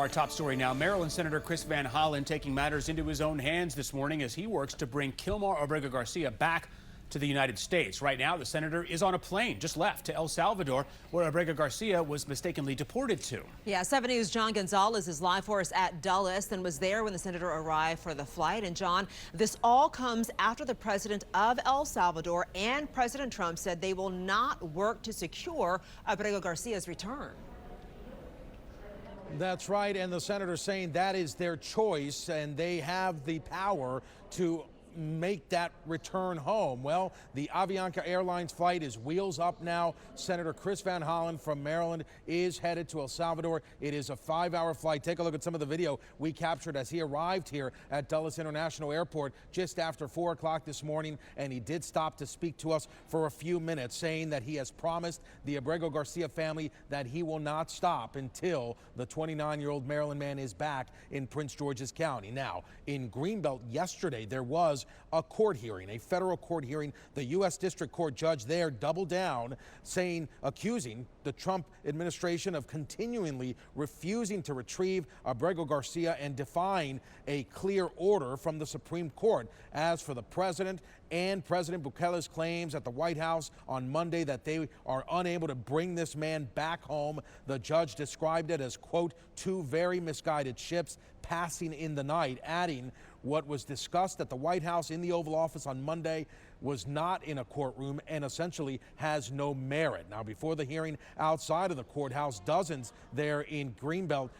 Our top story now, Maryland Senator Chris Van Hollen taking matters into his own hands this morning as he works to bring Kilmar Abrego Garcia back to the United States. Right now, the senator is on a plane just left to El Salvador, where Abrego Garcia was mistakenly deported to. Yeah, 7 News' John Gonzalez is live for us at Dulles and was there when the senator arrived for the flight. And John, this all comes after the president of El Salvador and President Trump said they will not work to secure Abrego Garcia's return. That's right, and the senator saying that is their choice and they have the power to make that return home. Well, the Avianca Airlines flight is wheels up now. Senator Chris Van Hollen from Maryland is headed to El Salvador. It is a 5-hour flight. Take a look at some of the video we captured as he arrived here at Dulles International Airport just after 4 o'clock this morning, and he did stop to speak to us for a few minutes, saying that he has promised the Abrego Garcia family that he will not stop until the 29-year-old Maryland man is back in Prince George's County. Now, in Greenbelt yesterday, there was a court hearing, a federal court hearing. The U.S. District Court judge there doubled down, accusing the Trump administration of continually refusing to retrieve Abrego Garcia and defying a clear order from the Supreme Court. As for the president and President Bukele's claims at the White House on Monday that they are unable to bring this man back home, the judge described it as, quote, two very misguided ships passing in the night, adding what was discussed at the White House in the Oval Office on Monday was not in a courtroom and essentially has no merit. Now, before the hearing outside of the courthouse, dozens there in Greenbelt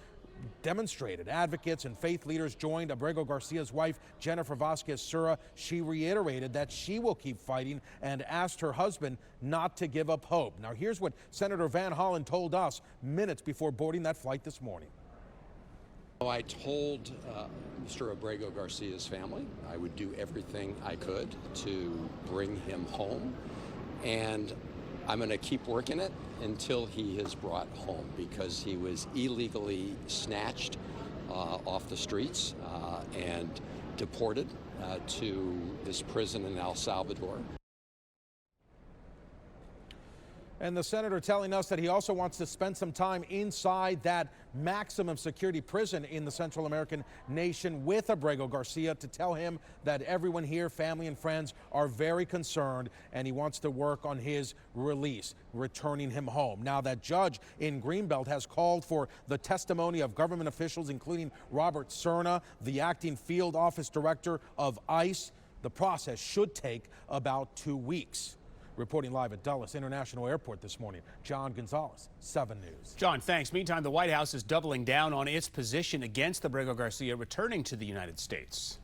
demonstrated. Advocates and faith leaders joined Abrego Garcia's wife, Jennifer Vasquez-Sura. She reiterated that she will keep fighting and asked her husband not to give up hope. Now, here's what Senator Van Hollen told us minutes before boarding that flight this morning. I told Mr. Abrego Garcia's family I would do everything I could to bring him home, and I'm going to keep working it until he is brought home, because he was illegally snatched off the streets and deported to this prison in El Salvador. And the senator telling us that he also wants to spend some time inside that maximum security prison in the Central American nation with Abrego Garcia to tell him that everyone here, family and friends, are very concerned, and he wants to work on his release, returning him home. Now, that judge in Greenbelt has called for the testimony of government officials, including Robert Cerna, the acting field office director of ICE. The process should take about 2 weeks. Reporting live at Dulles International Airport this morning, John Gonzalez, 7 News. John, thanks. Meantime, the White House is doubling down on its position against Abrego Garcia returning to the United States.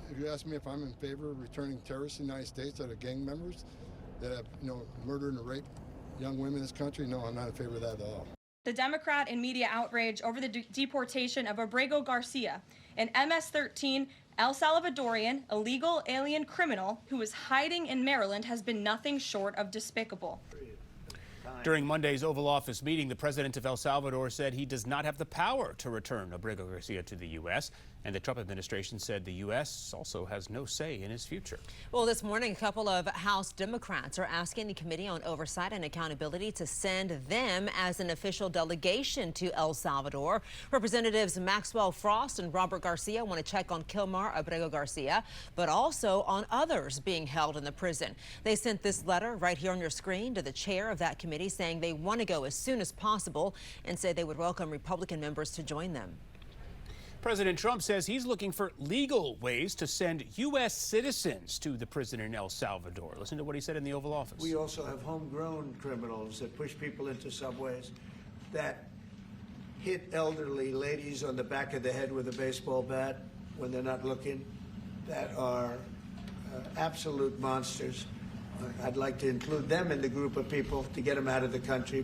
If you ask me if I'm in favor of returning terrorists to the United States that are gang members that have, murdered and raped young women in this country, no, I'm not in favor of that at all. The Democrat and media outrage over the deportation of Abrego Garcia, an MS-13 El Salvadorian illegal alien criminal who is hiding in Maryland, has been nothing short of despicable. During Monday's Oval Office meeting, the president of El Salvador said he does not have the power to return Abrego Garcia to the U.S., and the Trump administration said the U.S. also has no say in his future. Well, this morning, a couple of House Democrats are asking the Committee on Oversight and Accountability to send them as an official delegation to El Salvador. Representatives Maxwell Frost and Robert Garcia want to check on Kilmar Abrego Garcia, but also on others being held in the prison. They sent this letter right here on your screen to the chair of that committee, saying they want to go as soon as possible and say they would welcome Republican members to join them. President Trump says he's looking for legal ways to send U.S. citizens to the prison in El Salvador. Listen to what he said in the Oval Office. We also have homegrown criminals that push people into subways, that hit elderly ladies on the back of the head with a baseball bat when they're not looking, that are absolute monsters. I'd like to include them in the group of people to get them out of the country.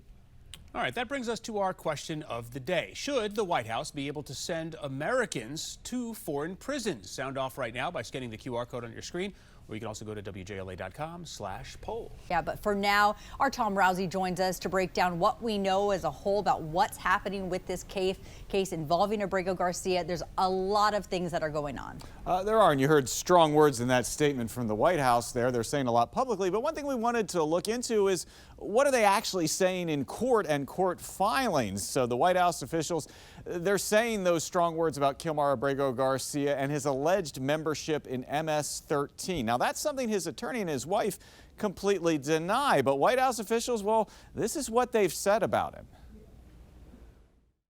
All right, that brings us to our question of the day. Should the White House be able to send Americans to foreign prisons? Sound off right now by scanning the QR code on your screen, or you can also go to WJLA.com/poll. Yeah, but for now, our Tom Rousey joins us to break down what we know as a whole about what's happening with this case involving Abrego Garcia. There's a lot of things that are going on. There are, and you heard strong words in that statement from the White House there. They're saying a lot publicly, but one thing we wanted to look into is what are they actually saying in court and court filings? So the White House officials, They're saying those strong words about Kilmar Abrego Garcia and his alleged membership in MS-13. Now, that's something his attorney and his wife completely deny, but White House officials, well, this is what they've said about him.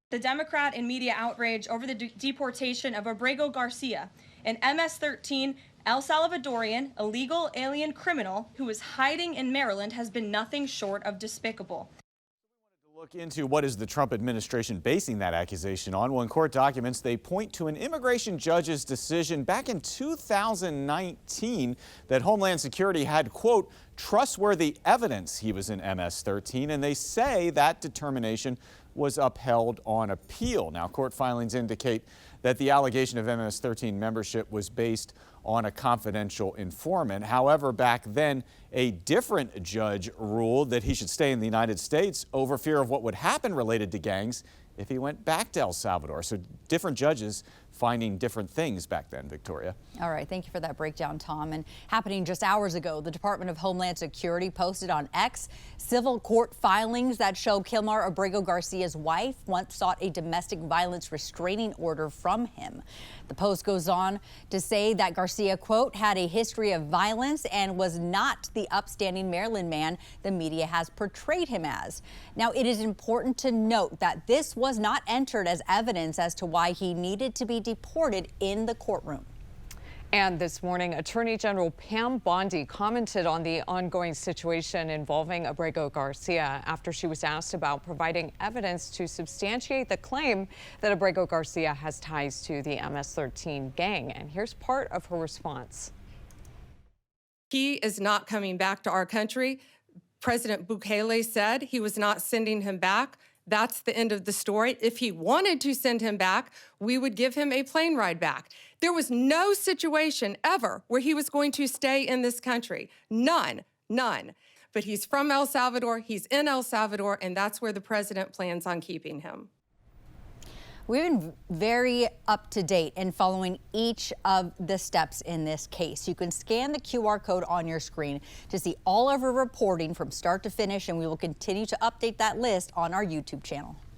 The Democrat and media outrage over the deportation of Abrego Garcia, an MS-13 El Salvadorian illegal alien criminal who is hiding in Maryland, has been nothing short of despicable. Look into what is the Trump administration basing that accusation on. Well, in court documents, they point to an immigration judge's decision back in 2019 that Homeland Security had, quote, trustworthy evidence he was in MS-13, and they say that determination was upheld on appeal. Now, court filings indicate that the allegation of MS-13 membership was based on a confidential informant. However, back then, a different judge ruled that he should stay in the United States over fear of what would happen related to gangs if he went back to El Salvador. So different judges finding different things back then, Victoria. All right, thank you for that breakdown, Tom. And happening just hours ago, the Department of Homeland Security posted on X civil court filings that show Kilmar Abrego Garcia's wife once sought a domestic violence restraining order from him. The post goes on to say that Garcia, quote, had a history of violence and was not the upstanding Maryland man the media has portrayed him as. Now, it is important to note that this was not entered as evidence as to why he needed to be deported in the courtroom. And this morning, Attorney General Pam Bondi commented on the ongoing situation involving Abrego Garcia after she was asked about providing evidence to substantiate the claim that Abrego Garcia has ties to the MS-13 gang. And here's part of her response. He is not coming back to our country. President Bukele said he was not sending him back. That's the end of the story. If he wanted to send him back, we would give him a plane ride back. There was no situation ever where he was going to stay in this country. None. But he's from El Salvador, he's in El Salvador, and that's where the president plans on keeping him. We've been very up to date in following each of the steps in this case. You can scan the QR code on your screen to see all of our reporting from start to finish, and we will continue to update that list on our YouTube channel.